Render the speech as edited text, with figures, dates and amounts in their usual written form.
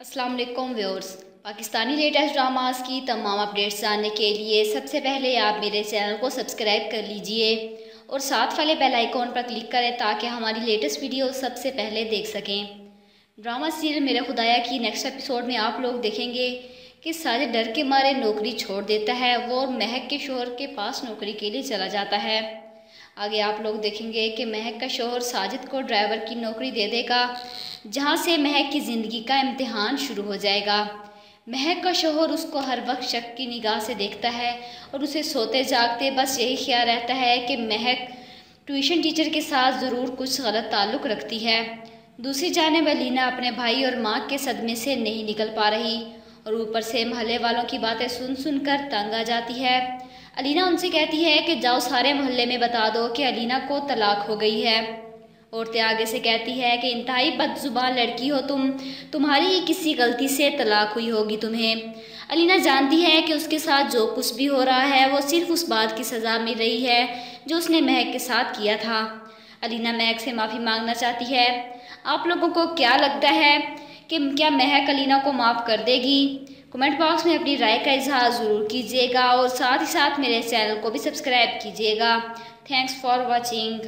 अस्सलाम वालेकुम viewers. Pakistani latest dramas की तमाम अपडेट्स जानने के लिए सबसे पहले आप मेरे चैनल को सब्सक्राइब कर लीजिए और साथ वाले बेल आइकॉन पर क्लिक करें ताकि हमारी लेटेस्ट वीडियो सबसे पहले देख सकें। ड्रामा सीरियल मेरा खुदाया की नेक्स्ट एपिसोड में आप लोग देखेंगे कि साजिद डर के मारे नौकरी छोड़ देता है वो और महक के शोहर के पास नौकरी के लिए चला जाता है। आगे आप लोग देखेंगे कि महक का शोहर साजिद को ड्राइवर की नौकरी दे देगा, जहां से महक की ज़िंदगी का इम्तिहान शुरू हो जाएगा। महक का शोहर उसको हर वक्त शक की निगाह से देखता है और उसे सोते जागते बस यही ख्याल रहता है कि महक ट्यूशन टीचर के साथ ज़रूर कुछ गलत ताल्लुक़ रखती है। दूसरी जानिब अलीना अपने भाई और माँ के सदमे से नहीं निकल पा रही और ऊपर से मोहल्ले वालों की बातें सुन सुन कर तंग आ जाती है। अलीना उनसे कहती है कि जाओ सारे मोहल्ले में बता दो कि अलीना को तलाक हो गई है। औरतें आगे से कहती है कि इंतहाई बदजुबान लड़की हो तुम्हारी ही किसी गलती से तलाक हुई होगी तुम्हें। अलीना जानती है कि उसके साथ जो कुछ भी हो रहा है वो सिर्फ उस बात की सज़ा मिल रही है जो उसने महक के साथ किया था। अलीना महक से माफ़ी मांगना चाहती है। आप लोगों को क्या लगता है कि क्या महक अलीना को माफ़ कर देगी? कमेंट बॉक्स में अपनी राय का इजहार ज़रूर कीजिएगा और साथ ही साथ मेरे चैनल को भी सब्सक्राइब कीजिएगा। Thanks for watching.